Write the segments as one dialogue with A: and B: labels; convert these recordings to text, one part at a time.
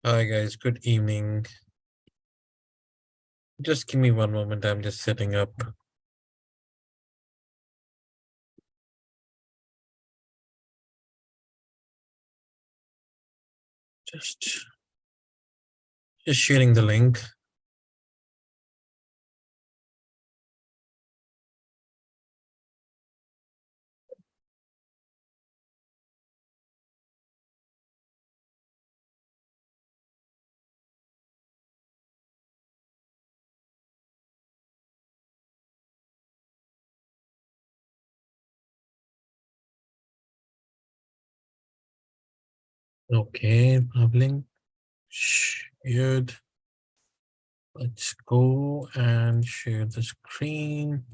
A: Hi guys, good evening. Just give me one moment. I'm just setting up. Just sharing the link. Okay, public. Shared. Let's go and share the screen.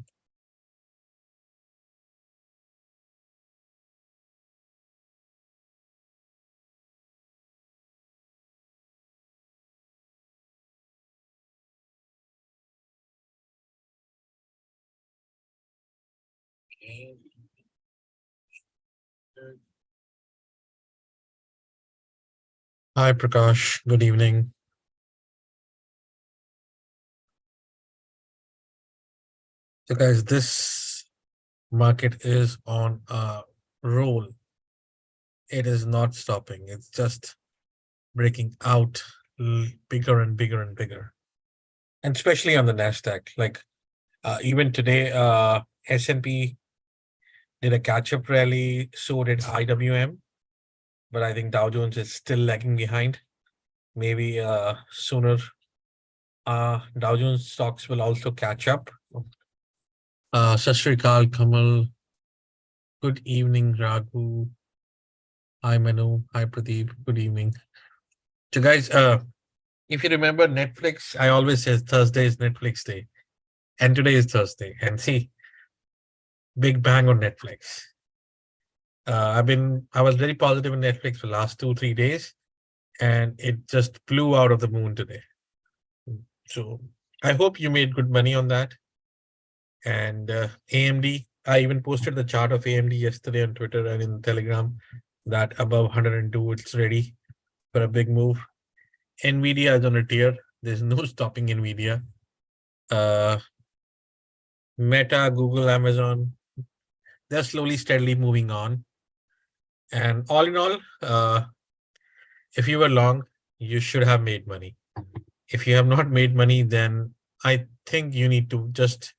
A: Okay. Hi Prakash, good evening. So guys, this market is on a roll. It is not stopping. It's just breaking out bigger and bigger and bigger. And especially on the Nasdaq. Like even today, S&P did a catch-up rally, so did IWM, but I think Dow Jones is still lagging behind. Maybe sooner Dow Jones stocks will also catch up. Sat Shri Akal, Kamal. Good evening, Raghu. Hi, Manu. Hi, Pradeep. Good evening. So, guys, if you remember Netflix, I always say Thursday is Netflix day, and today is Thursday. And see, big bang on Netflix. I was very positive in Netflix for the last 2, 3 days, and it just flew out of the moon today. So I hope you made good money on that. And AMD, I even posted the chart of AMD yesterday on Twitter and in Telegram that above 102, it's ready for a big move. Nvidia is on a tear. There's no stopping Nvidia. Meta, Google, Amazon, they're slowly, steadily moving on. And all in all, if you were long, you should have made money. If you have not made money, then I think you need to just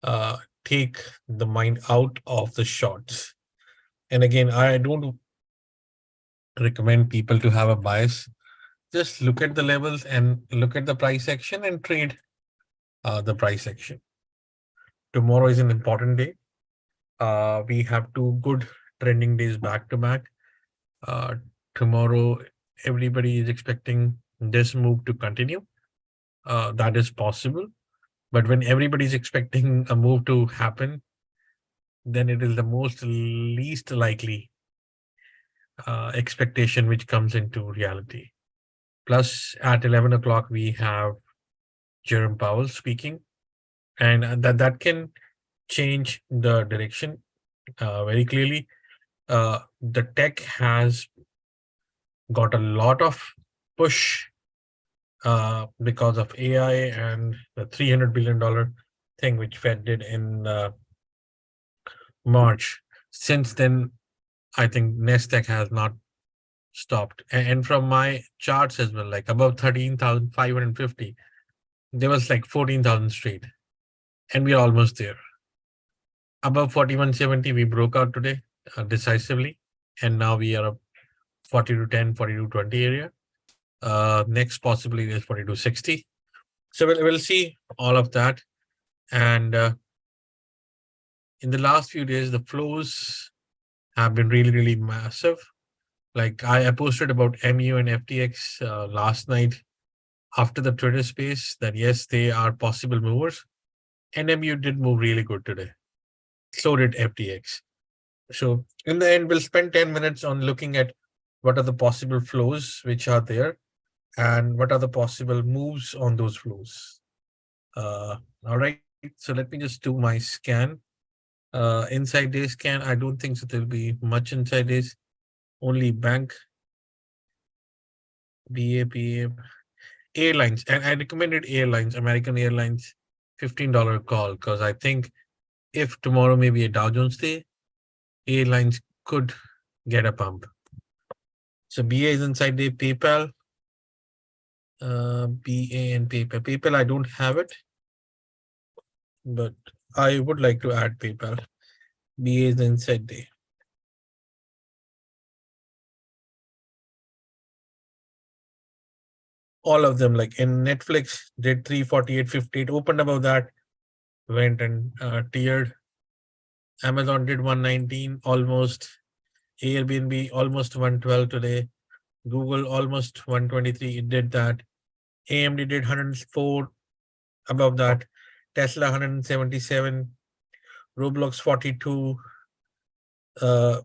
A: uh, take the mind out of the shorts. And again, I don't recommend people to have a bias. Just look at the levels and look at the price action and trade the price action. Tomorrow is an important day. We have 2 good trending days back to back. Uh, Tomorrow, everybody is expecting this move to continue. That is possible. But when everybody is expecting a move to happen, then it is the most least likely expectation which comes into reality. Plus, at 11 o'clock, we have Jerome Powell speaking, and that can change the direction very clearly. The tech has got a lot of push because of AI and the $300 billion thing which Fed did in March. Since then, I think Nasdaq has not stopped. And from my charts as well, like above 13,550, there was like 14,000 straight, and we're almost there. Above 4170, we broke out today decisively, and now we are up 4210, 4220 area. Next possibly is 4260. So we'll see all of that. And in the last few days, the flows have been really, really massive. Like I posted about MU and FTX last night after the Twitter space that yes, they are possible movers. And MU did move really good today. So did FTX. So in the end, we'll spend 10 minutes on looking at what are the possible flows which are there and what are the possible moves on those flows. All right. So let me just do my scan. Inside day scan, I don't think so there'll be much inside days. Only bank BAPA, airlines, and I recommended airlines, American Airlines, $15 call, because I think if tomorrow may be a Dow Jones day, airlines could get a pump. So BA is inside the PayPal, BA and PayPal. PayPal, I don't have it, but I would like to add PayPal. BA is inside the. All of them, like in Netflix, did 348.58, opened above that, went and tiered. Amazon did 119 almost. Airbnb almost 112 today. Google almost 123. It did that. AMD did 104 above that. Tesla 177. Roblox 42. Go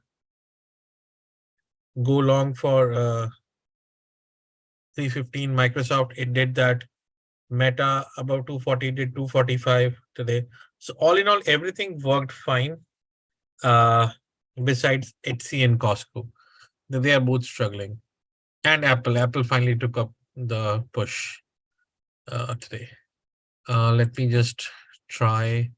A: long for 315. Microsoft, it did that. Meta about 240, did 245 today. So all in all, everything worked fine. Besides Etsy and Costco, they are both struggling. And Apple finally took up the push today. Let me just try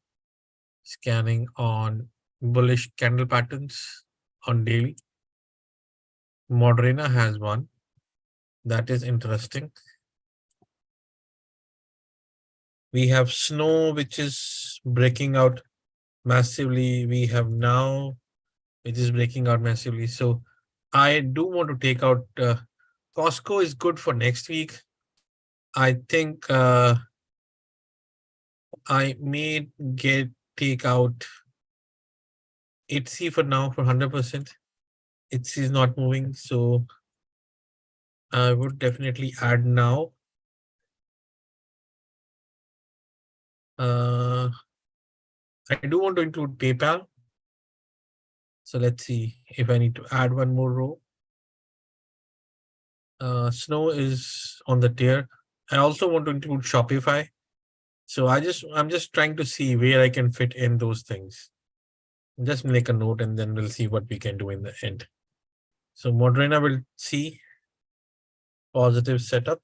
A: scanning on bullish candle patterns on daily. Moderna has one. That is interesting. We have snow, which is breaking out massively. We have now, which is breaking out massively. So I do want to take out Costco is good for next week. I think I may take out Etsy for now for 100%. Etsy is not moving, so I would definitely add now. I do want to include PayPal. So let's see if I need to add one more row. Snow is on the tier. I also want to include Shopify. So I'm just trying to see where I can fit in those things. Just make a note and then we'll see what we can do in the end. So Moderna will see positive setup.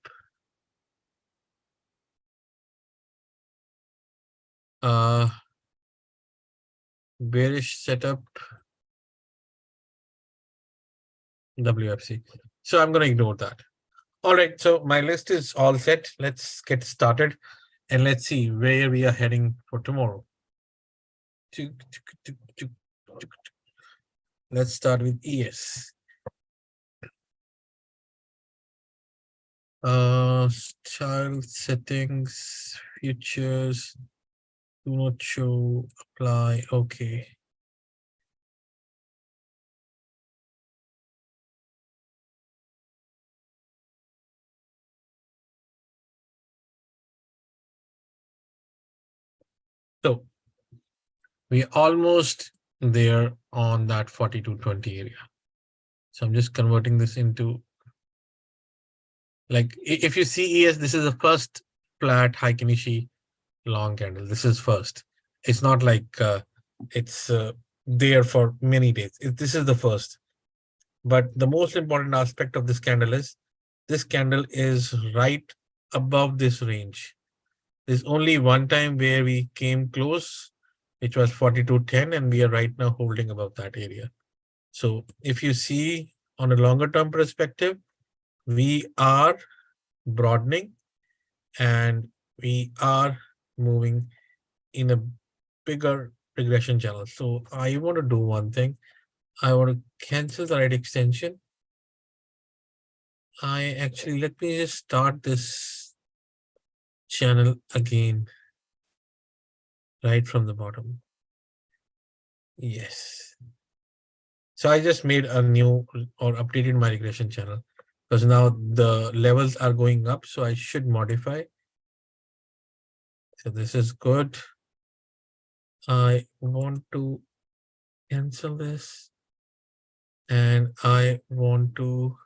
A: Bearish setup. WFC. So I'm going to ignore that. All right. So my list is all set. Let's get started and let's see where we are heading for tomorrow. Let's start with ES. Style settings, futures, do not show, apply. Okay. So we're almost there on that 4220 area. So I'm just converting this into, like, if you see ES, this is the first flat Heikinishi long candle. This is first. It's not like it's there for many days. This is the first. But the most important aspect of this candle is this candle is right above this range. There's only one time where we came close, which was 42.10, and we are right now holding above that area. So if you see on a longer term perspective, we are broadening and we are moving in a bigger regression channel. So I want to do one thing. I want to cancel the right extension. Let me just start this channel again, right from the bottom. Yes. So I just made a new or updated my regression channel because now the levels are going up. So I should modify. So this is good. I want to cancel this and I want to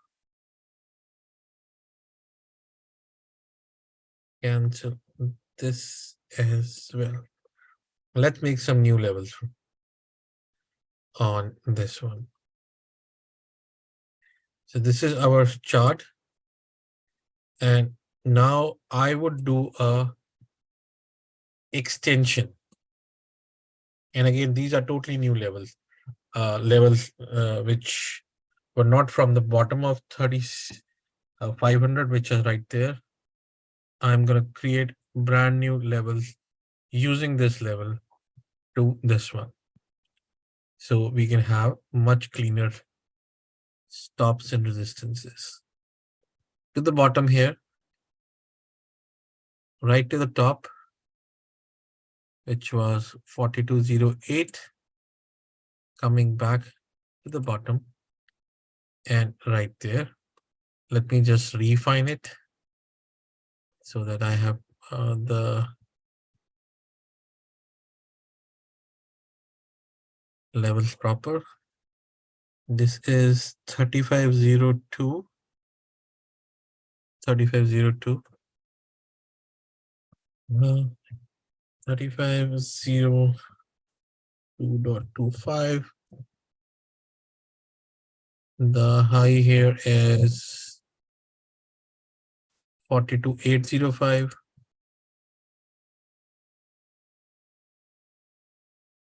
A: cancel this as well. Let's make some new levels on this one. So this is our chart. And now I would do a extension. And again, these are totally new levels, which were not from the bottom of 500, which is right there. I'm going to create brand new levels using this level to this one. So we can have much cleaner stops and resistances. To the bottom here, right to the top, which was 4208, coming back to the bottom and right there. Let me just refine it so that I have the levels proper. This is 3502, 3502, 3502.25. The high here is 42805.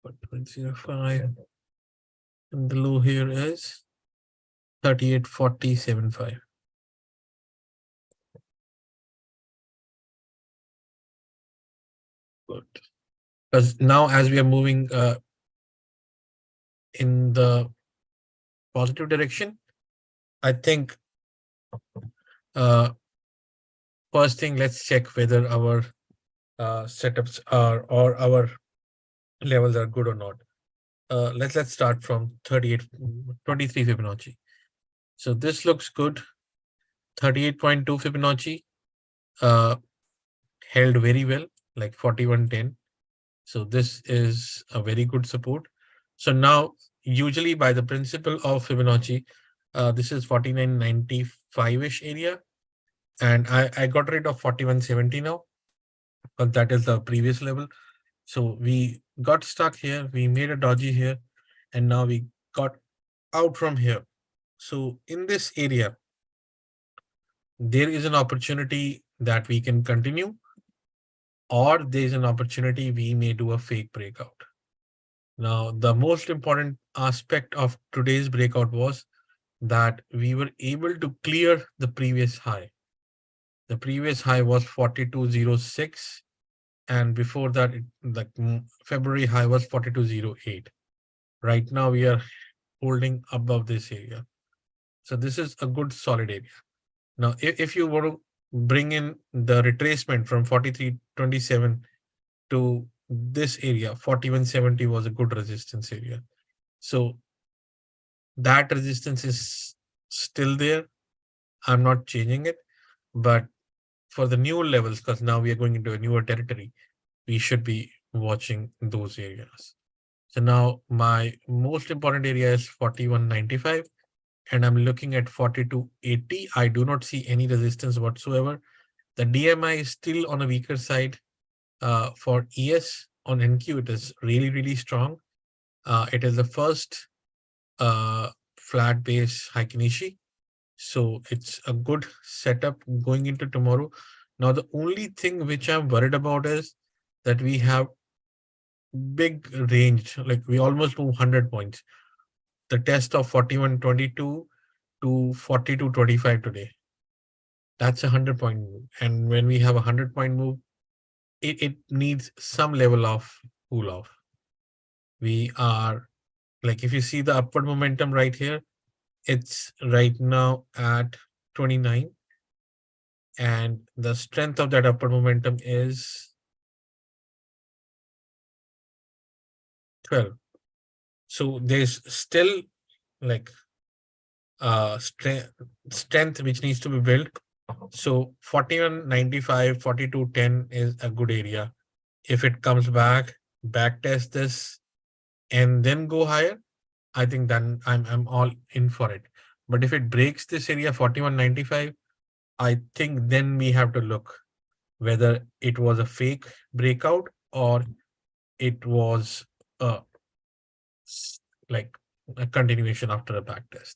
A: 4.05. And the low here is 3840.75. Good. Because now as we are moving in the positive direction, I think first thing, let's check whether our setups are or our levels are good or not. Let's start from 23 Fibonacci. So this looks good. 38.2 Fibonacci held very well, like 4110. So this is a very good support. So now, usually by the principle of Fibonacci, this is 4995-ish area. And I got rid of 4170 now, but that is the previous level. So we got stuck here, we made a dodgy here, and now we got out from here. So in this area, there is an opportunity that we can continue, or there's an opportunity we may do a fake breakout. Now, the most important aspect of today's breakout was that we were able to clear the previous high. The previous high was 4206, and before that, the February high was 4208. Right now, we are holding above this area. So this is a good solid area. Now, if you want to bring in the retracement from 4327 to this area, 4170 was a good resistance area. So that resistance is still there. I'm not changing it, but for the new levels, because now we are going into a newer territory, we should be watching those areas. So now my most important area is 4195, and I'm looking at 4280. I do not see any resistance whatsoever. The DMI is still on a weaker side. For ES on NQ, it is really, really strong. It is the first flat base Haikinishi. So it's a good setup going into tomorrow. Now, the only thing which I'm worried about is that we have big range, like we almost move 100 points. The test of 4122 to 4225 today. That's a 100-point move. And when we have a 100-point move, it needs some level of cool off. We are, like, if you see the upward momentum right here, it's right now at 29. And the strength of that upward momentum is 12. So there's still like strength which needs to be built. So 41.95, 42.10 is a good area. If it comes back test this, and then go higher, I think then I'm all in for it. But if it breaks this area 41.95, I think then we have to look whether it was a fake breakout or it was like a continuation after a back test.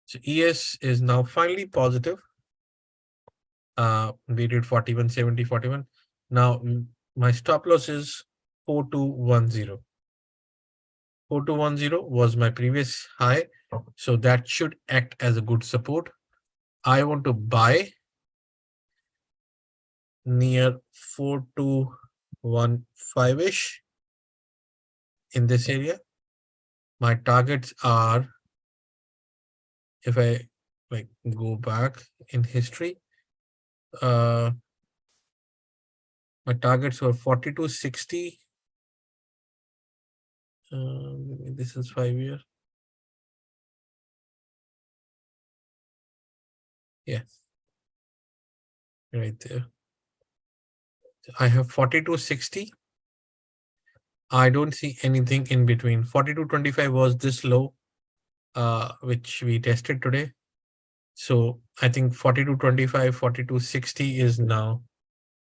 A: So ES is now finally positive. We did 41, 70, 41. Now my stop loss is 4210. 4210 was my previous high. So that should act as a good support. I want to buy near 4215-ish in this area. My targets are, if I like go back in history, my targets were 4260. This is 5 year. Yeah, right there. I have 4260. I don't see anything in between. 4225 was this low, which we tested today. So I think 4225, 4260 is now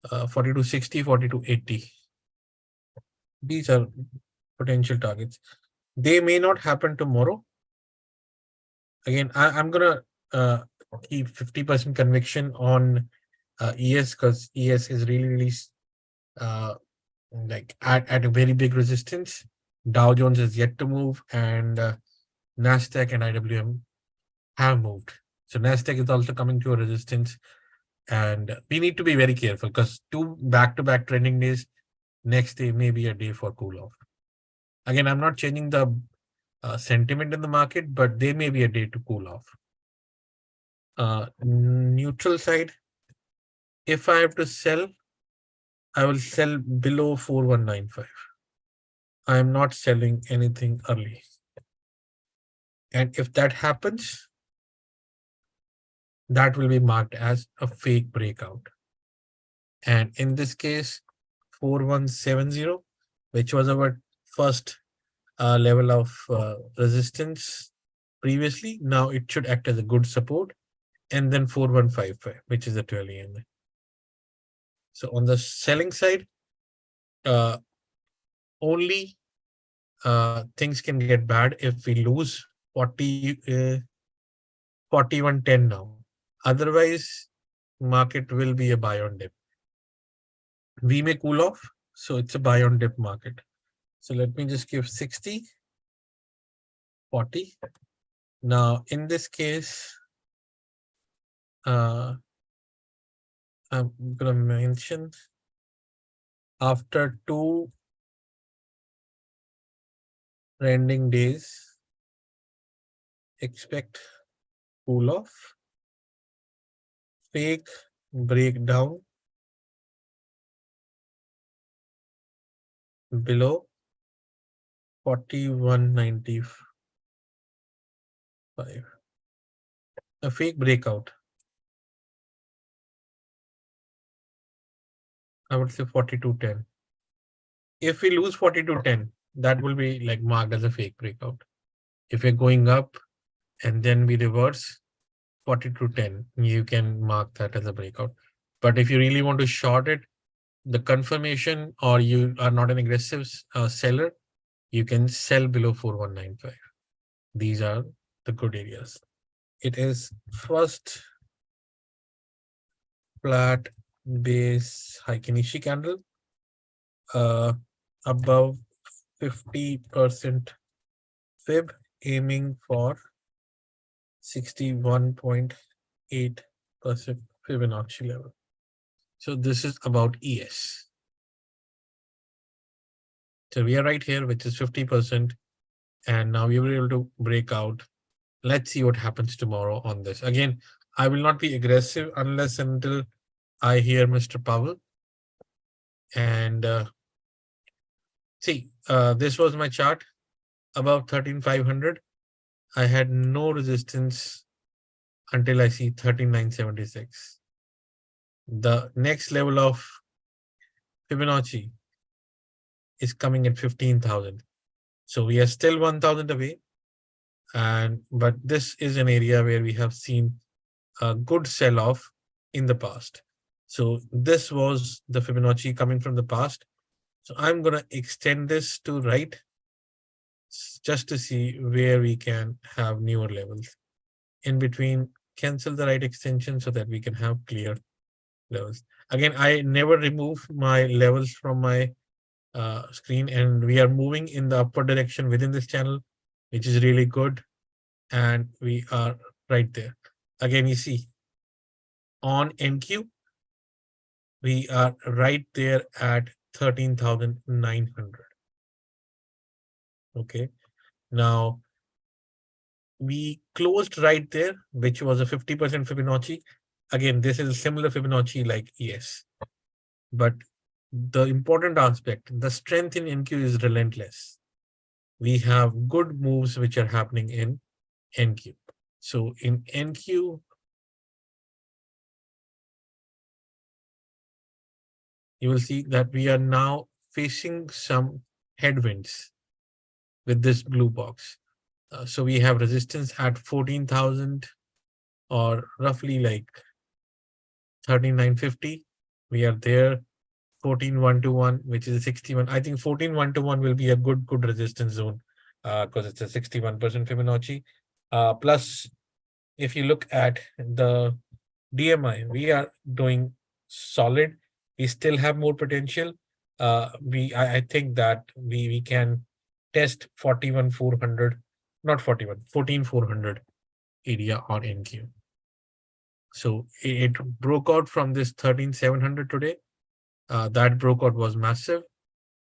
A: 4260, 4280. These are potential targets. They may not happen tomorrow. Again, I'm gonna keep 50% conviction on ES, because ES is really like at a very big resistance. Dow Jones is yet to move, and Nasdaq and IWM have moved. So Nasdaq is also coming to a resistance, and we need to be very careful because 2 back-to-back trending days, next day may be a day for cool off. Again, I'm not changing the sentiment in the market, but they may be a day to cool off. Neutral side, if I have to sell, I will sell below 4195. I am not selling anything early. And if that happens, that will be marked as a fake breakout. And in this case, 4170, which was our first level of resistance previously, now it should act as a good support. And then 4155, which is a 12 EMA. So on the selling side, only things can get bad if we lose 4110 now. Otherwise, market will be a buy on dip. We may cool off, so it's a buy on dip market. So let me just give 60, 40. Now, in this case, I'm gonna mention after 2 trending days, expect cool off, fake breakdown below 4195. A fake breakout. I would say 4210. If we lose 4210, that will be like marked as a fake breakout. If we're going up and then we reverse 4210, you can mark that as a breakout. But if you really want to short it, the confirmation, or you are not an aggressive seller, you can sell below 4195. These are the good areas. It is first flat base Heikin-Ishi candle above 50% fib, aiming for 61.8% Fibonacci level. So this is about ES. So we are right here, which is 50%. And now we were able to break out. Let's see what happens tomorrow on this. Again, I will not be aggressive unless until I hear Mr. Powell. And see, this was my chart above 13,500. I had no resistance until I see 13,976. The next level of Fibonacci is coming at 15,000. So we are still 1,000 away. But this is an area where we have seen a good sell-off in the past. So this was the Fibonacci coming from the past. So I'm going to extend this to right just to see where we can have newer levels. In between, cancel the right extension so that we can have clear levels. Again, I never remove my levels from my screen, and we are moving in the upward direction within this channel, which is really good. And we are right there. Again, you see on NQ, we are right there at 13,900. Okay. Now we closed right there, which was a 50% Fibonacci. Again, this is a similar Fibonacci like ES. But the important aspect, the strength in NQ is relentless. We have good moves which are happening in NQ. So in NQ, you will see that we are now facing some headwinds with this blue box. So we have resistance at 14,000 or roughly like 13,950. We are there. 14,121, which is a 61. I think 14,121 will be a good resistance zone because it's a 61% Fibonacci. Plus, if you look at the DMI, we are doing solid. We still have more potential. I think that we can test 41,400, not 41, 14,400 area on NQ. So it broke out from this 13,700 today. That broke out was massive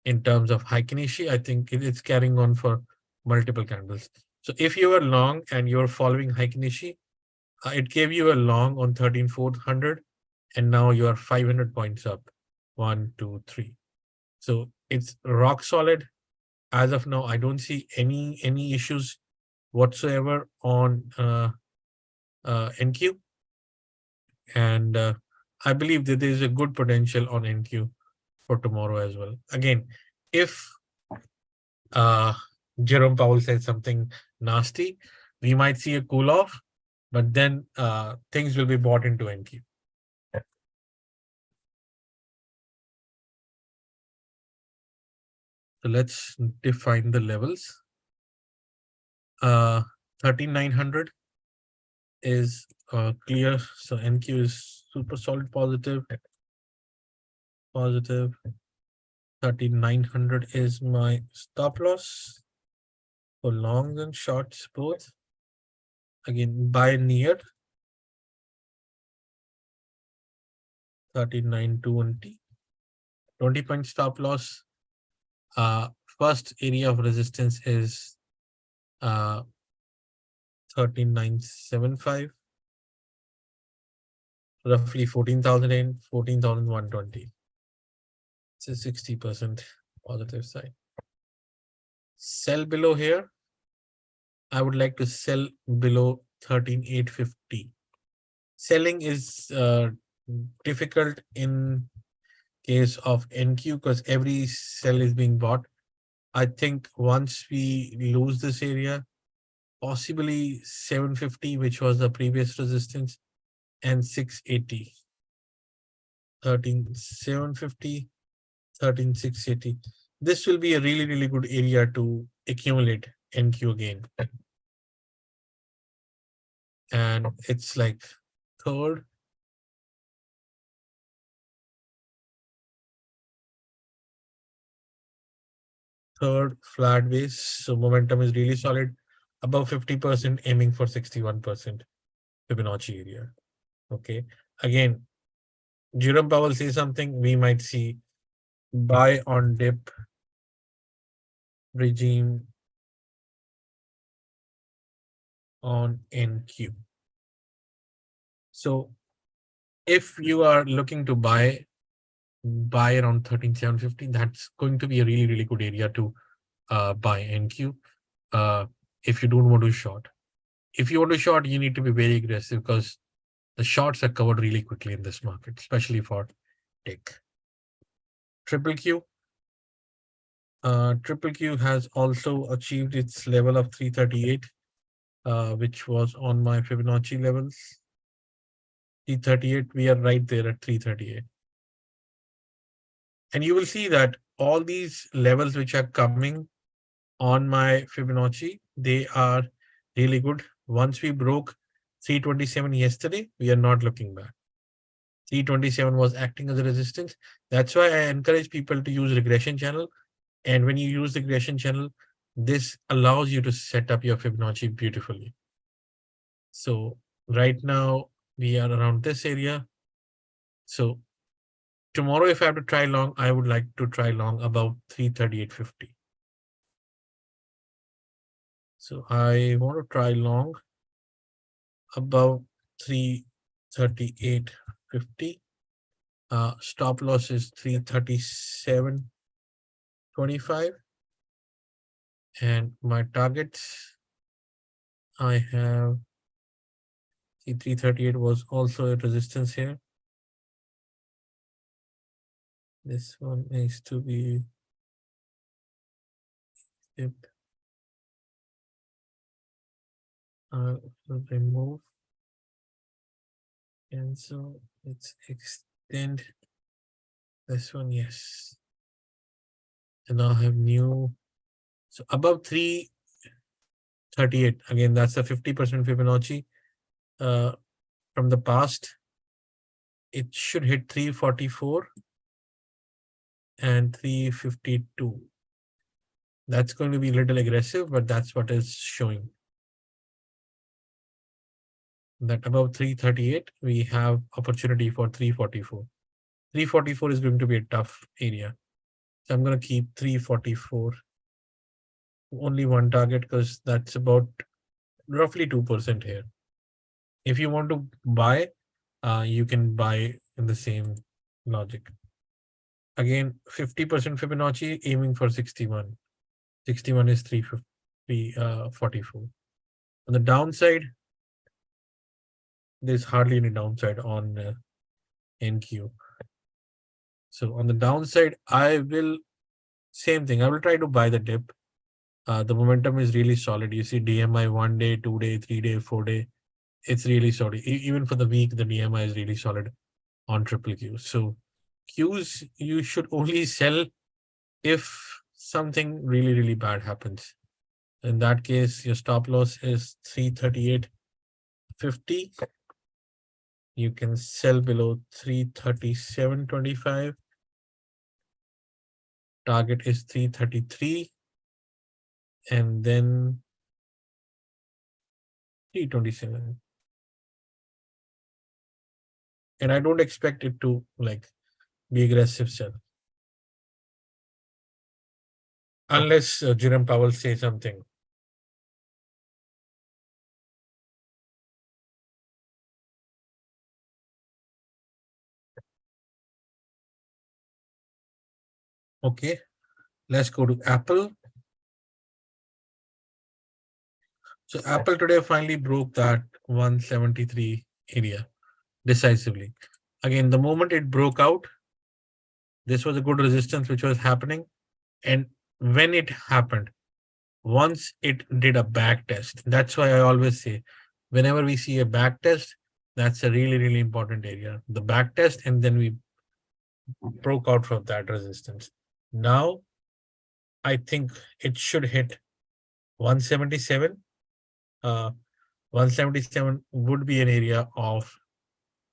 A: in terms of high Kenichi. I think it's carrying on for multiple candles. So if you are long and you're following high Kenichi, it gave you a long on 13,400, and now you are 500 points up. 1, 2, 3. So it's rock solid. As of now, I don't see any issues whatsoever on NQ. And I believe that there is a good potential on NQ for tomorrow as well. Again, if Jerome Powell says something nasty, we might see a cool off, but then things will be bought into NQ. So let's define the levels. 13,900 is clear. So NQ is super solid positive. 13,900 is my stop loss for longs and shorts both. Again, buy near 39,220. 20-point stop loss. First area of resistance is 13,975. Roughly 14,000 14,120. It's a 60% positive side. Sell below here. I would like to sell below 13,850. Selling is difficult in case of NQ because every sell is being bought. I think once we lose this area, possibly 750, which was the previous resistance, and 680. 13,750, 13,680. This will be a really good area to accumulate NQ again. And it's like third. Third flat base. So momentum is really solid. Above 50%, aiming for 61% Fibonacci area. Okay. Again, Jerome Powell says something, we might see buy on dip regime on NQ. So if you are looking to buy around 13,750, that's going to be a really good area to buy NQ. If you don't want to short. If you want to short, you need to be very aggressive because the shorts are covered really quickly in this market, especially for tech. Triple Q. Triple Q has also achieved its level of 338, which was on my Fibonacci levels. 338, we are right there at 338. And you will see that all these levels which are coming on my Fibonacci, they are really good. Once we broke 327 yesterday, we are not looking back. 327 was acting as a resistance. That's why I encourage people to use regression channel. And when you use regression channel, this allows you to set up your Fibonacci beautifully. So right now we are around this area. So tomorrow, if I have to try long, I would like to try long above 338.50. So I want to try long above 338.50. Stop loss is 337.25. And my targets, I have 338 was also a resistance here. This one needs to be dipped. I'll remove, cancel, let's extend this one, yes. And now I have new, so above 338, again, that's the 50% Fibonacci from the past. It should hit 344 and 352. That's going to be a little aggressive, but that's what is showing. That above 338, we have opportunity for 344. 344 is going to be a tough area. So I'm going to keep 344. Only one target because that's about roughly 2% here. If you want to buy, you can buy in the same logic. Again, 50% Fibonacci aiming for 61. 61 is 344. On the downside, there's hardly any downside on NQ. So on the downside, I will, same thing, I will try to buy the dip. The momentum is really solid. You see DMI 1 day, 2 day, 3 day, 4 day. It's really solid. Even for the week, the DMI is really solid on triple Q. So Qs, you should only sell if something really, really bad happens. In that case, your stop loss is 338.50. You can sell below 337.25. Target is 333. And then 327. And I don't expect it to like be aggressive sell. Unless Jerome Powell says something. Okay, let's go to Apple. So Apple today finally broke that 173 area decisively. Again, the moment it broke out, this was a good resistance which was happening. And when it happened, once it did a back test, that's why I always say, whenever we see a back test, that's a really, really important area. The back test, and then we broke out from that resistance. Now, I think it should hit 177. 177 would be an area of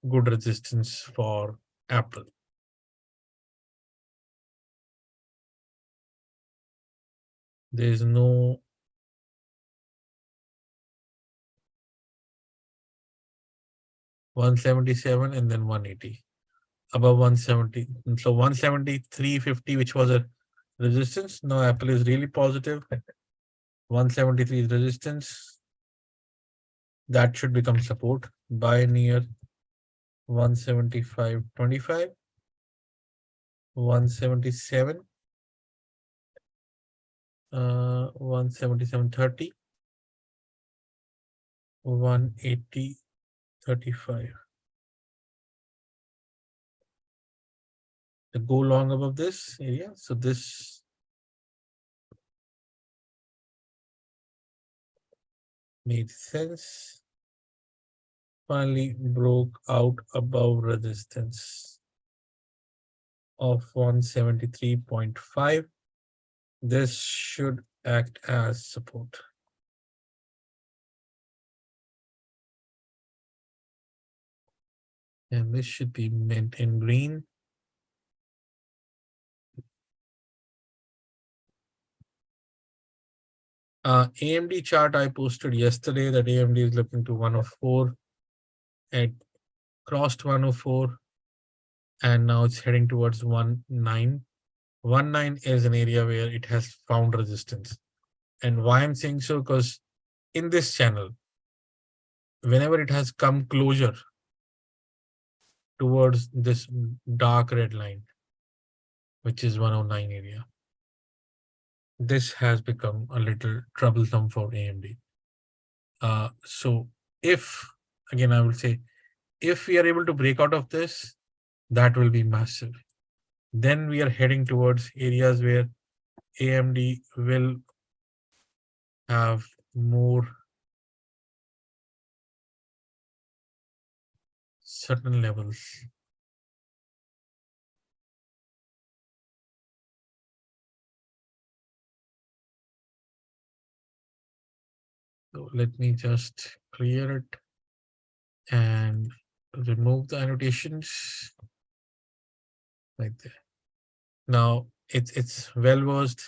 A: good resistance for Apple. There is no 177 and then 180 above 170. So 173.50, which was a resistance. Now Apple is really positive. 173 is resistance. That should become support. Buy near 175.25, 177, 177.30, 180.35. To go long above this area. So this made sense. Finally broke out above resistance of 173.5. This should act as support. And this should be mint in green. AMD chart I posted yesterday that AMD is looking to 104. It crossed 104 and now it's heading towards 19. 19 is an area where it has found resistance. And why I'm saying so, because in this channel, whenever it has come closer towards this dark red line, which is 109 area, this has become a little troublesome for AMD. So if, again, I will say, if we are able to break out of this, that will be massive. Then we are heading towards areas where AMD will have more certain levels. So let me just clear it and remove the annotations right there. Now it's well versed.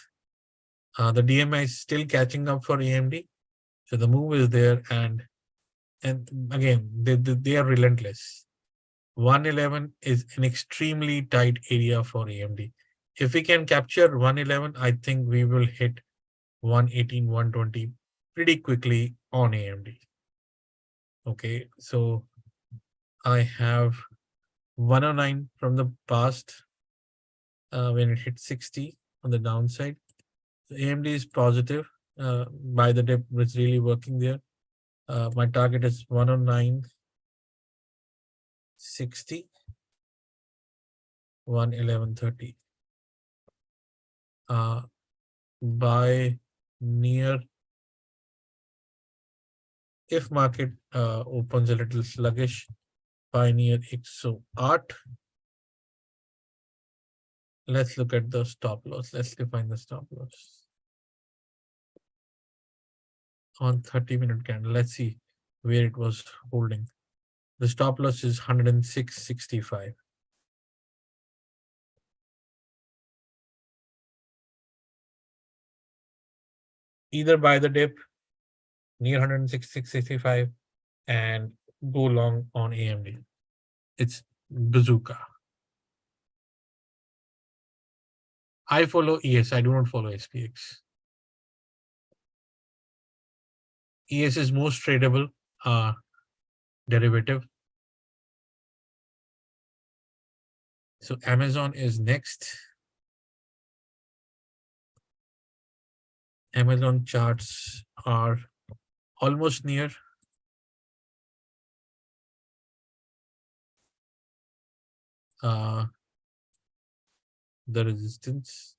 A: The DMI is still catching up for AMD. So the move is there, and again they are relentless. 111 is an extremely tight area for AMD. If we can capture 111, I think we will hit 118, 120 pretty quickly on AMD. Okay, so I have 109 from the past when it hit 60 on the downside. So AMD is positive. By the dip, it's really working there. My target is 109.60, 111.30. By near, if market opens a little sluggish, by near 108. Let's look at the stop loss. Let's define the stop loss on 30-minute candle. Let's see where it was holding. The stop loss is 106.65. Either buy the dip near 106.65 and go long on AMD. It's bazooka. I follow ES. I do not follow SPX. ES is most tradable derivative. So Amazon is next. Amazon charts are almost near. The resistance.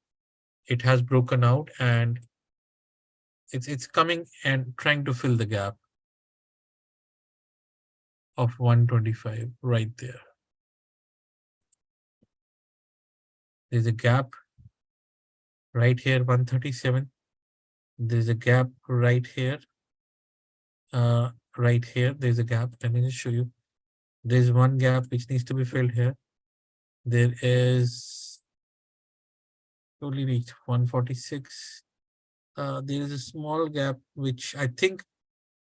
A: It has broken out and it's coming and trying to fill the gap of 125 right there. There's a gap right here, 137. There's a gap right here. Right here, there's a gap. Let me just show you. There's one gap which needs to be filled here. There is totally reached 146. There is a small gap which I think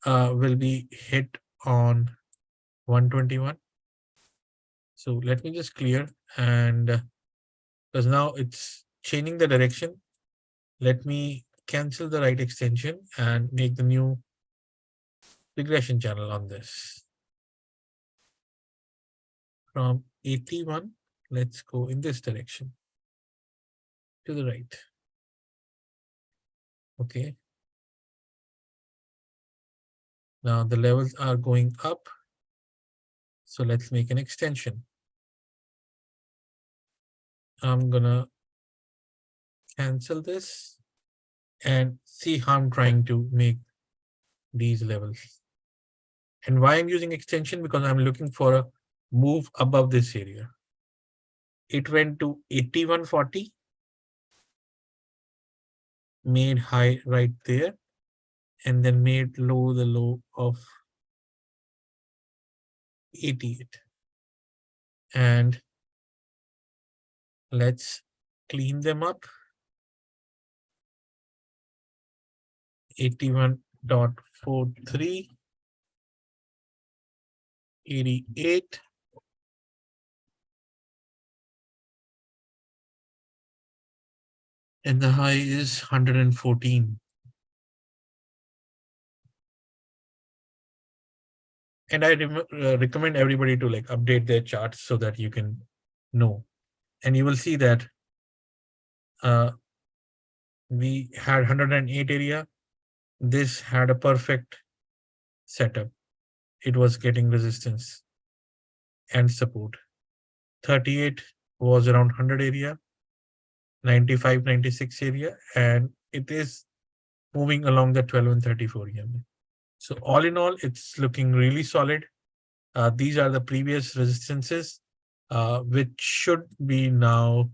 A: will be hit on 121. So let me just clear, and because now it's changing the direction. Let me cancel the right extension and make the new regression channel on this. From 81, let's go in this direction to the right. Okay. Now the levels are going up. So let's make an extension. I'm gonna cancel this and see how I'm trying to make these levels. And why I'm using extension? Because I'm looking for a move above this area. It went to 81.40, made high right there, and then made low the low of 88. And let's clean them up. 81.43, 88, and the high is 114. And I recommend everybody to like update their charts so that you can know. And you will see that we had 108 area. This had a perfect setup. It was getting resistance and support. 38 was around 100 area, 95, 96 area, and it is moving along the 12 and 34 EMA. So all in all, it's looking really solid. These are the previous resistances, which should be now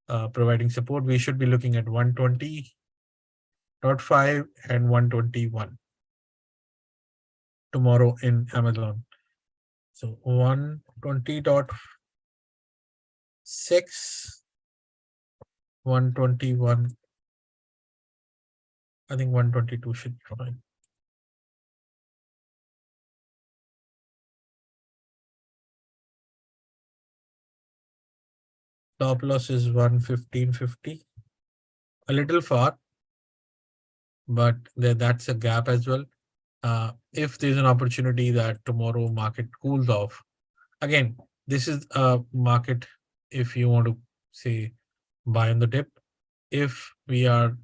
A: providing support. We should be looking at 120.5 and 121 tomorrow in Amazon. So 120.6, 121. I think 122 should be fine. Stop loss is 115.50. A little far, but that's a gap as well. If there's an opportunity that tomorrow market cools off, again, this is a market if you want to say buy on the dip. If we are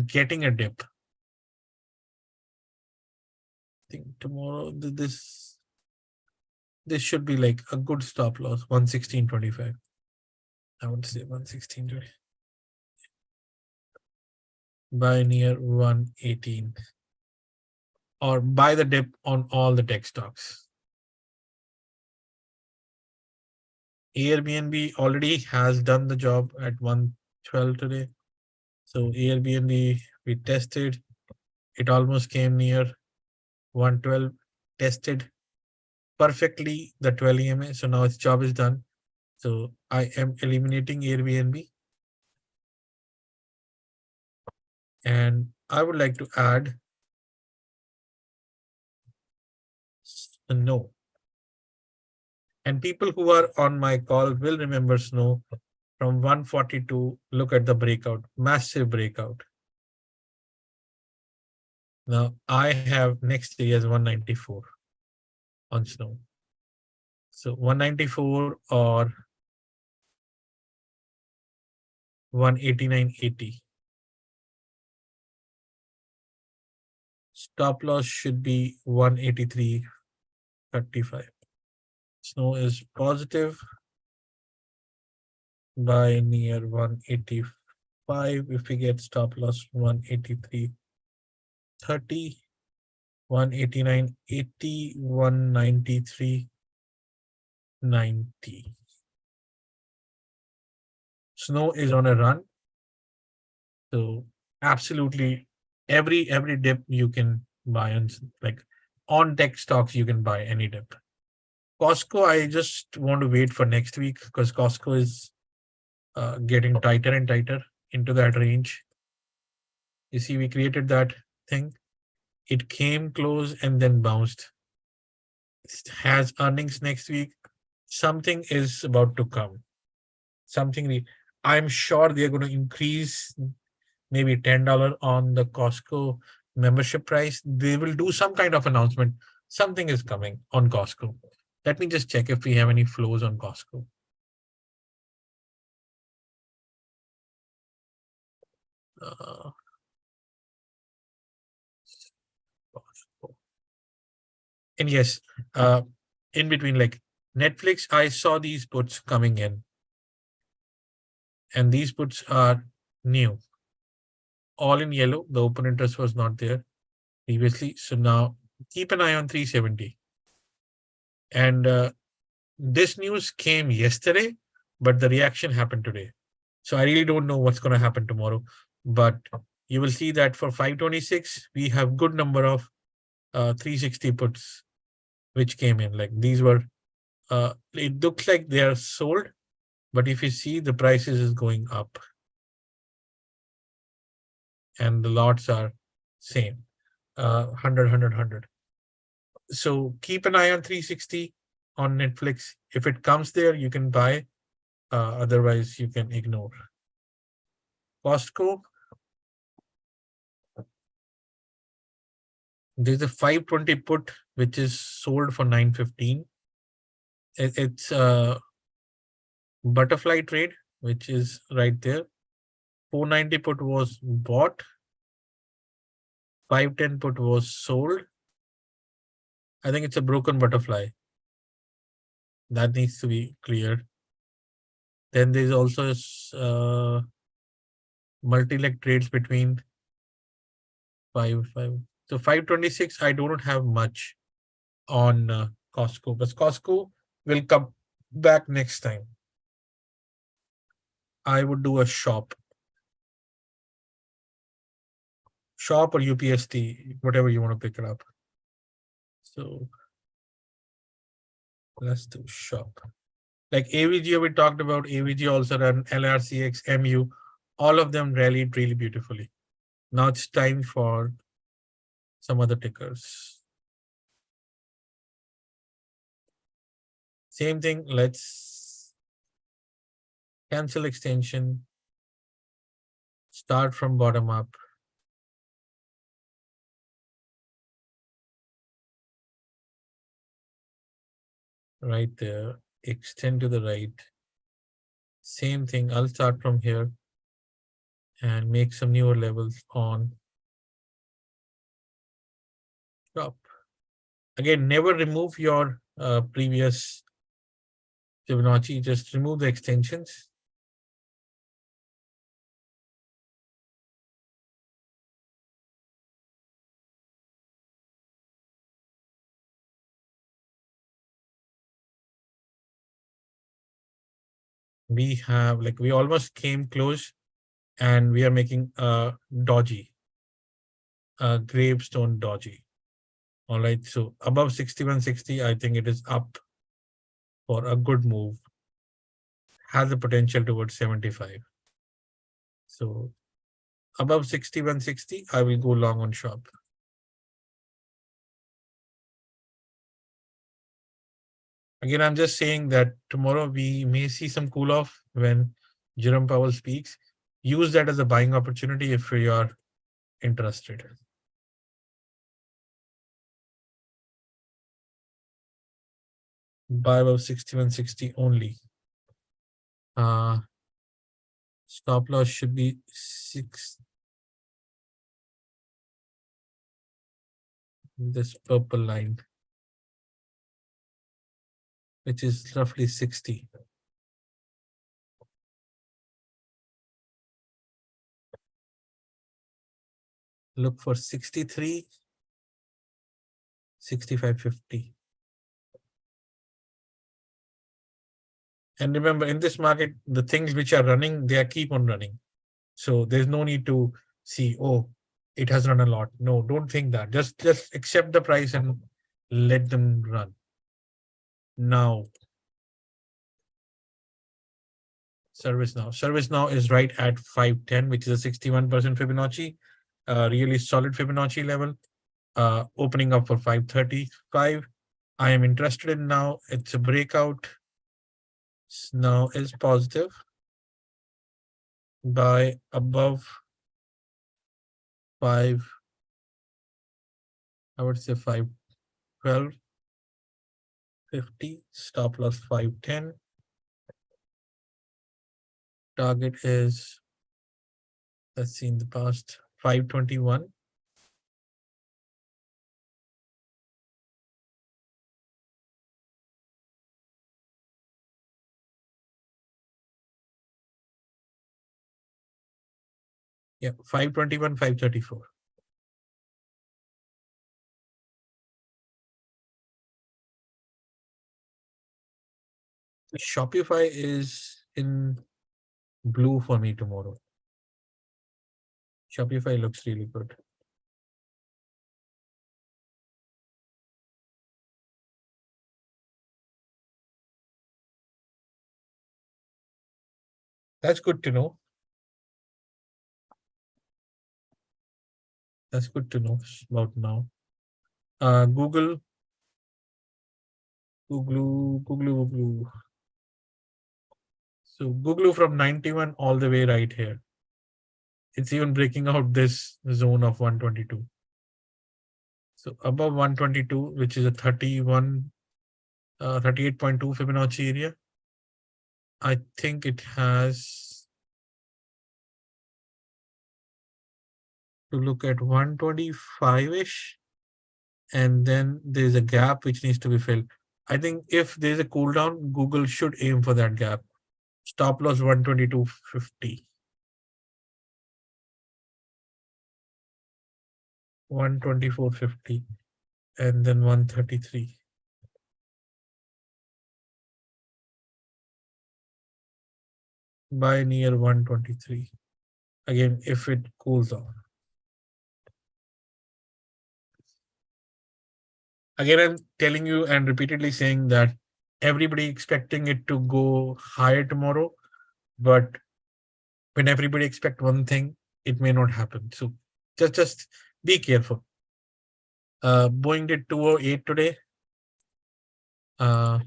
A: getting a dip, I think tomorrow this should be like a good stop loss, 116.25. I would say 116.20. Buy near 118 or buy the dip on all the tech stocks. Airbnb already has done the job at 112 today. So Airbnb, we tested, it almost came near 112, tested perfectly the 12 EMA. So now its job is done. So I am eliminating Airbnb. And I would like to add Snow. And people who are on my call will remember Snow from 142. Look at the breakout, massive breakout. Now I have next day as 194 on Snow. So 194 or 189.80. Stop loss should be 183.35. Snow is positive by near 185. If we get stop loss 183.30, 189.80, 193.90. Snow is on a run. So absolutely every dip you can buy on, like on tech stocks, you can buy any dip. Costco, I just want to wait for next week because Costco is getting tighter and tighter into that range. You see, we created that thing. It came close and then bounced. It has earnings next week. Something is about to come. I'm sure they're going to increase maybe $10 on the Costco membership price. They will do some kind of announcement. Something is coming on Costco. Let me just check if we have any flows on Costco. And yes, in between, like Netflix, I saw these puts coming in. And these puts are new. All in yellow. The open interest was not there previously. So now keep an eye on 370. And this news came yesterday, but the reaction happened today. So I really don't know what's going to happen tomorrow. But you will see that for 526, we have good number of 360 puts which came in. Like these were It looks like they are sold, but if you see, the prices is going up and the lots are same, 100. So keep an eye on 360 on Netflix. If it comes there, you can buy. Otherwise, you can ignore. Costco, there's a 520 put which is sold for 915. It's a butterfly trade, which is right there. 490 put was bought. 510 put was sold. I think it's a broken butterfly. That needs to be cleared. Then there's also multi-leg trades between 5. So 526, I don't have much on Costco, but Costco will come back next time. I would do a shop or UPST, whatever you want to pick it up. So let's do shop. Like AVG, we talked about AVG also run LRCX, MU, all of them rallied really beautifully. Now it's time for some other tickers. Same thing, let's cancel extension, start from bottom up. Right there, extend to the right. Same thing, I'll start from here and make some newer levels on top. Again, never remove your previous Fibonacci, just remove the extensions. We have, like, we almost came close and we are making a dodgy, gravestone dodgy. All right, so above 6160, I think it is up for a good move. Has the potential towards 75. So above 6160, I will go long on shop. Again, I'm just saying that tomorrow we may see some cool off when Jerome Powell speaks. Use that as a buying opportunity if you are interested. Buy above 6160 only. Stop loss should be 6. This purple line, which is roughly 60. Look for 63, 65.50. And remember, in this market, the things which are running, they keep on running. So there's no need to see, oh, it has run a lot. No, don't think that. Just accept the price and let them run. Now, ServiceNow is right at 510, which is a 61% Fibonacci, really solid Fibonacci level, opening up for 535. I am interested in now. It's a breakout. Now is positive by above 5. I would say 512, 50. Stop loss 510. Target is, let's see, in the past, 521. Yeah, 521, 534. Shopify is in blue for me tomorrow. Shopify looks really good. That's good to know. That's good to know about now. Google. Google. So Google from 91 all the way right here. It's even breaking out this zone of 122. So above 122, which is a 38.2 Fibonacci area. I think it has to look at 125-ish. And then there's a gap which needs to be filled. I think if there's a cool down, Google should aim for that gap. Stop loss 122.50. 124.50 and then 133. Buy near 123. Again, if it cools off. Again, I'm telling you and repeatedly saying that everybody expecting it to go higher tomorrow, but when everybody expect one thing, it may not happen. So just be careful. Boeing did 208 today. So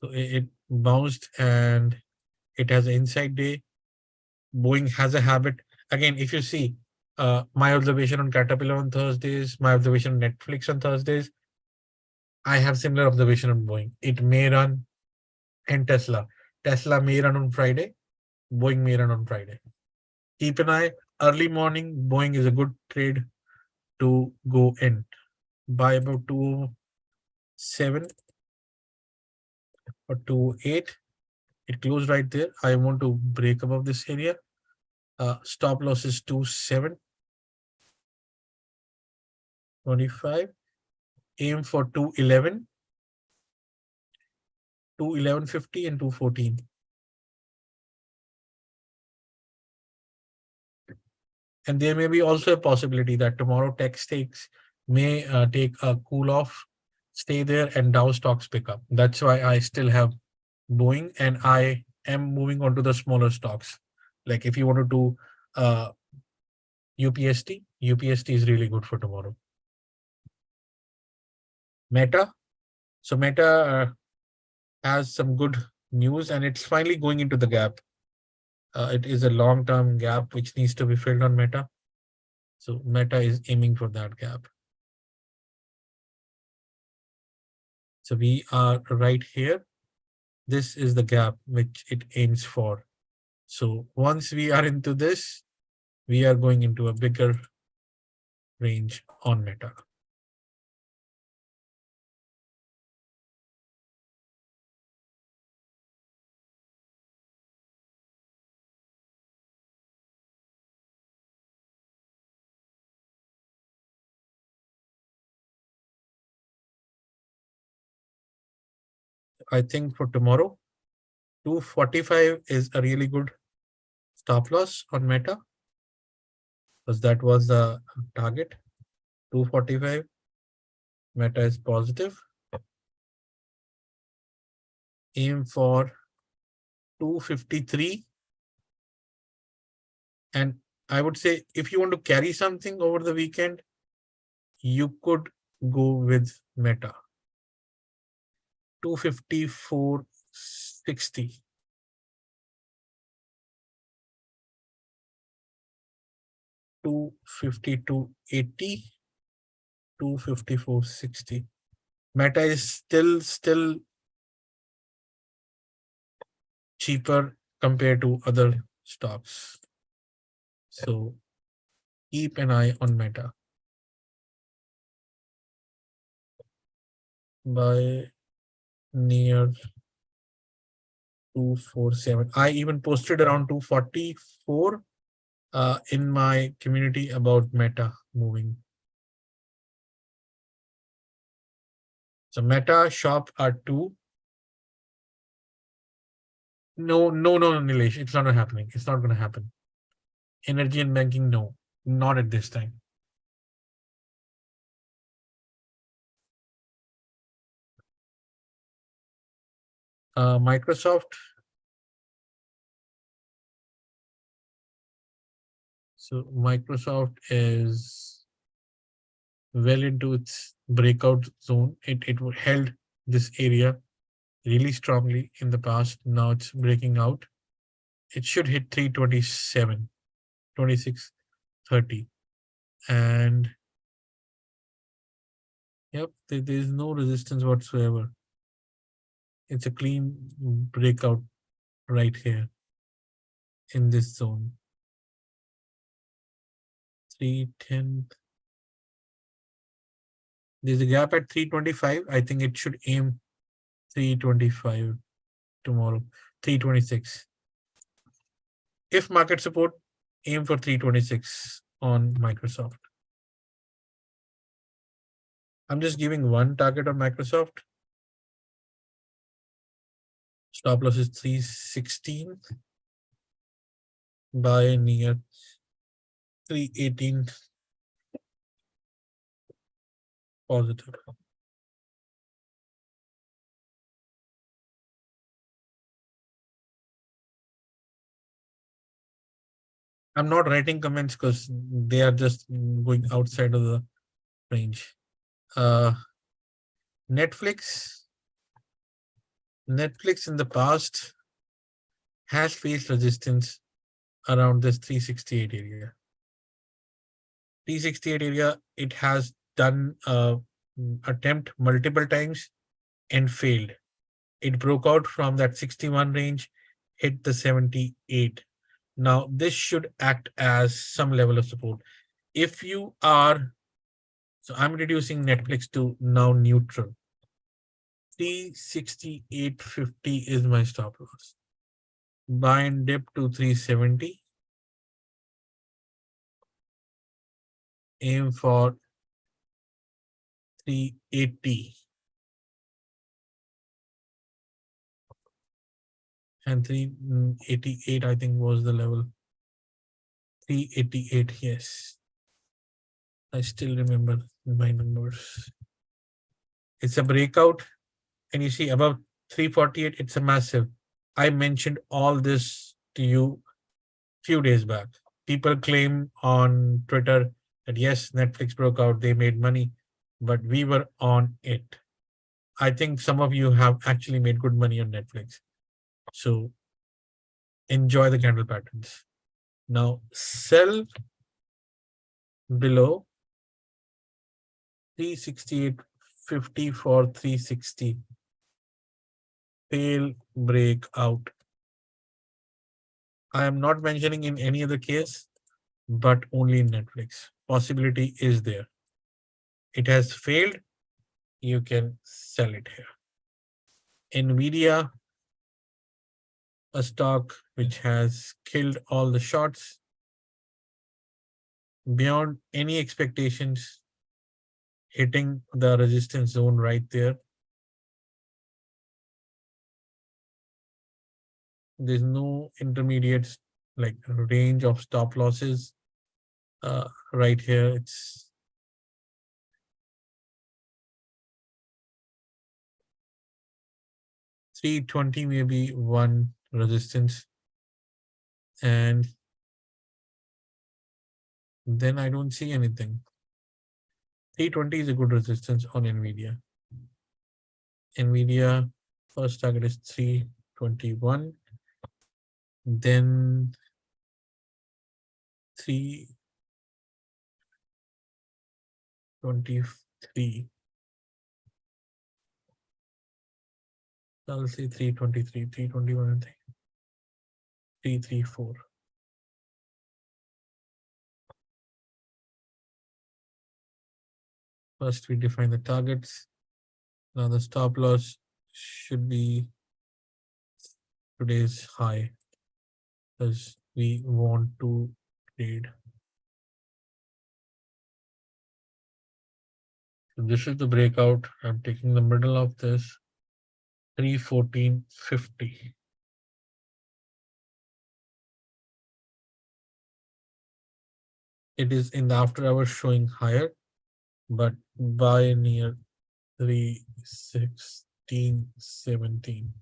A: it bounced and it has an inside day. Boeing has a habit. Again, if you see my observation on Caterpillar on Thursdays, my observation on Netflix on Thursdays, I have similar observation on Boeing. It may run, and Tesla. Tesla may run on Friday. Boeing may run on Friday. Keep an eye. Early morning, Boeing is a good trade to go in. Buy about 2.7 or 2.8. It closed right there. I want to break above this area. Stop loss is 2.7. 25. Aim for 2.11. 2.11.50 and 2.14. And there may be also a possibility that tomorrow tech stakes may take a cool off, stay there, and Dow stocks pick up. That's why I still have Boeing, and I am moving on to the smaller stocks. Like if you want to do UPST, UPST is really good for tomorrow. Meta. So Meta has some good news, and it's finally going into the gap. It is a long-term gap which needs to be filled on Meta. So Meta is aiming for that gap. So we are right here. This is the gap which it aims for. So once we are into this, we are going into a bigger range on Meta. I think for tomorrow, 245 is a really good stop loss on Meta, because that was the target. 245. Meta is positive. Aim for 253. And I would say if you want to carry something over the weekend, you could go with Meta. 254.60. 252.80. 254.60. Meta is still cheaper compared to other stocks. So keep an eye on Meta. Buy near 247. I even posted around 244 in my community about Meta moving. So Meta shop are 2. No, Nilesh, it's not happening. It's not going to happen. Energy and banking, no, not at this time. Microsoft, So Microsoft is well into its breakout zone. It held this area really strongly in the past. Now it's breaking out. It should hit 327, 26, 30. And yep, there's no resistance whatsoever. It's a clean breakout right here in this zone. 310. There's a gap at 325. I think it should aim 325 tomorrow, 326. If market support, aim for 326 on Microsoft. I'm just giving one target on Microsoft. Stop loss is 316. Buy near 318 positive. I'm not writing comments because they are just going outside of the range. Netflix in the past has faced resistance around this 368 area. 368 area, it has done attempt multiple times and failed. It broke out from that 61 range, hit the 78. Now, this should act as some level of support. If you are, so I'm reducing Netflix to now neutral. 368.50 is my stop loss. Buy and dip to 370. Aim for 380. And 388, I think, was the level. 388, yes. I still remember my numbers. It's a breakout. And you see above 348, it's a massive. I mentioned all this to you few days back. People claim on Twitter that yes, Netflix broke out, they made money, but we were on it. I think some of you have actually made good money on Netflix. So enjoy the candle patterns. Now sell below 368.50 for 360. Fail breakout. I am not mentioning in any other case, but only in Netflix. Possibility is there. It has failed. You can sell it here. Nvidia, a stock which has killed all the shots beyond any expectations, hitting the resistance zone right there. There's no intermediate like range of stop losses. Right here, it's 320 maybe one resistance, and then I don't see anything. 320 is a good resistance on Nvidia. Nvidia first target is 321, then 323. I'll say 323, 321, and 334. First, we define the targets. Now the stop loss should be today's high because we want to trade. So this is the breakout. I'm taking the middle of this 314.50. It is in the after hours showing higher, but buy near 316.17.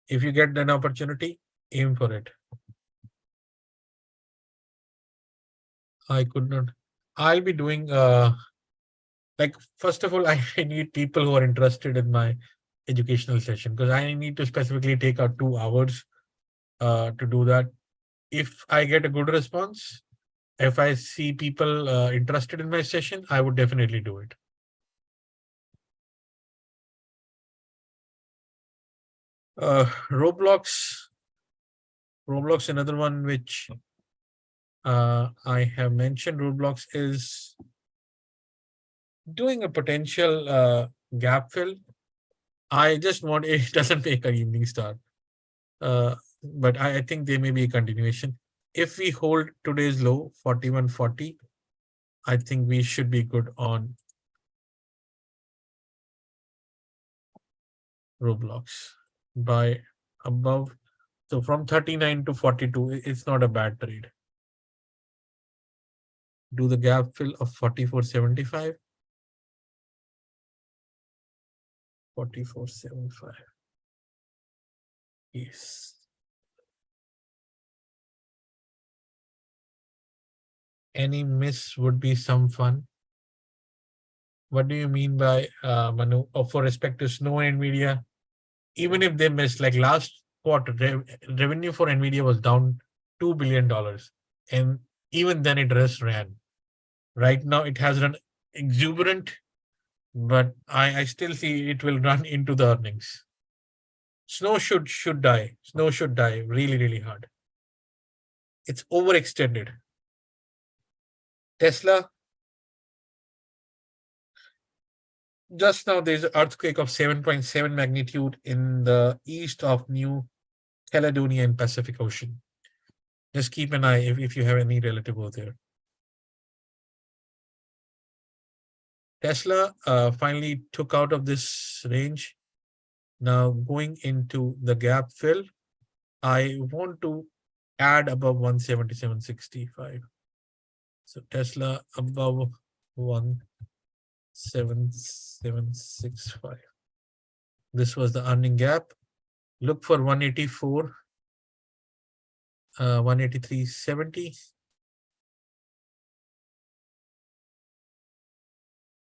A: If you get an opportunity, aim for it. I could not. I'll be doing like first of all, I need people who are interested in my educational session because I need to specifically take out 2 hours to do that. If I get a good response, if I see people interested in my session, I would definitely do it. Roblox, another one which I have mentioned. Roblox is doing a potential gap fill. I just want it doesn't make an evening star, but I think there may be a continuation. If we hold today's low 41.40, I think we should be good on Roblox by above. So from 39 to 42, it's not a bad trade. Do the gap fill of 44.75. 44.75. Yes. Any miss would be some fun. What do you mean by Manu? For respect to Snow and Nvidia, even if they missed, like last quarter, revenue for Nvidia was down $2 billion, and even then it just ran. Right now, it has run exuberant, but I still see it will run into the earnings. Snow should die. Snow should die really, really hard. It's overextended. Tesla, just now there's an earthquake of 7.7 magnitude in the east of New Caledonia in Pacific Ocean. Just keep an eye if you have any relative over there. Tesla finally took out of this range. Now going into the gap fill, I want to add above 177.65. So Tesla above 177.65. This was the earning gap. Look for 184, 183.70,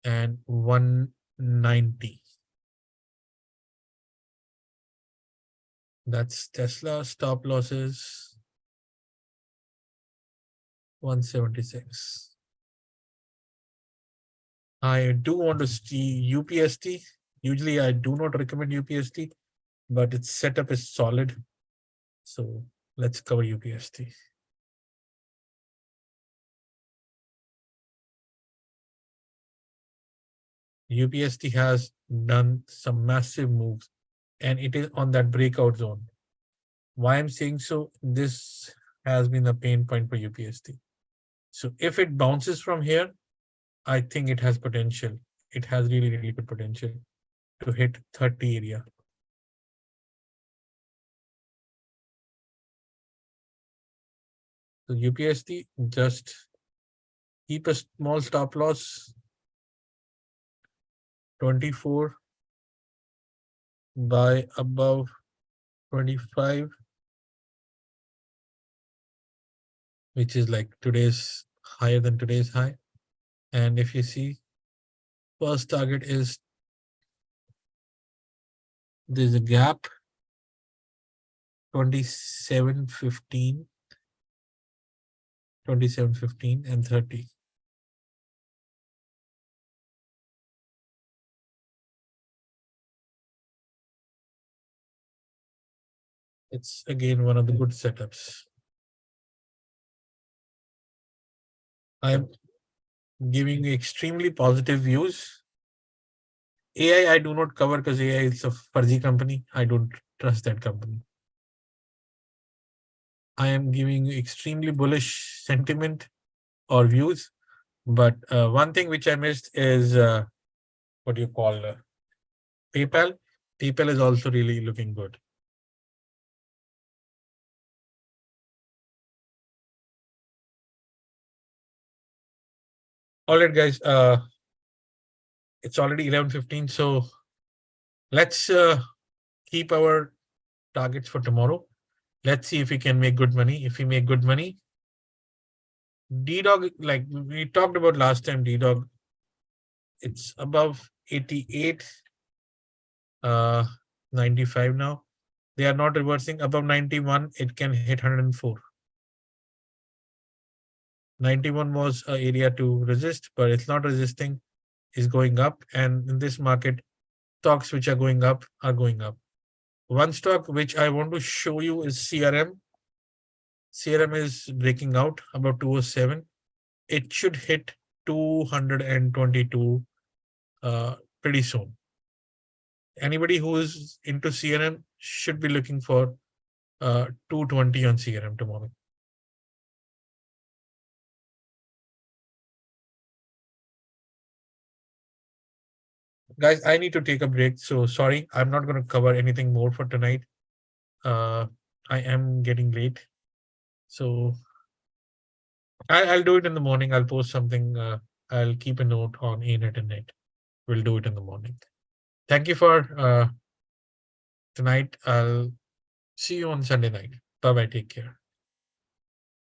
A: and 190. That's Tesla. Stop losses 176. I do want to see UPST. Usually I do not recommend UPST, but its setup is solid. So let's cover UPST. UPST has done some massive moves and it is on that breakout zone. Why I'm saying so, this has been a pain point for UPST. So if it bounces from here, I think it has potential. It has really, really good potential to hit 30 area. So UPST, just keep a small stop loss, 24 by above 25, which is like today's higher than today's high. And if you see, first target is there's a gap 27.15, 27.15 and 30. It's again one of the good setups. I'm giving you extremely positive views. AI I do not cover because AI is a fuzzy company. I don't trust that company. I am giving you extremely bullish sentiment or views. But one thing which I missed is what do you call PayPal. PayPal is also really looking good. All right, guys. It's already 11:15, so let's keep our targets for tomorrow. Let's see if we can make good money. If we make good money, D-Dog, like we talked about last time, D-Dog, it's above 88, uh, 95 now. They are not reversing. Above 91, it can hit 104. 91 was an area to resist, but it's not resisting, is going up. And in this market, stocks which are going up are going up. One stock which I want to show you is CRM. CRM is breaking out about 207. It should hit 222 pretty soon. Anybody who is into CRM should be looking for 220 on CRM tomorrow. Guys, I need to take a break. So sorry, I'm not going to cover anything more for tonight. Uh, I am getting late. So I'll do it in the morning. I'll post something. I'll keep a note on ANET and net. We'll do it in the morning. Thank you for tonight. I'll see you on Sunday night. Bye bye. Take care.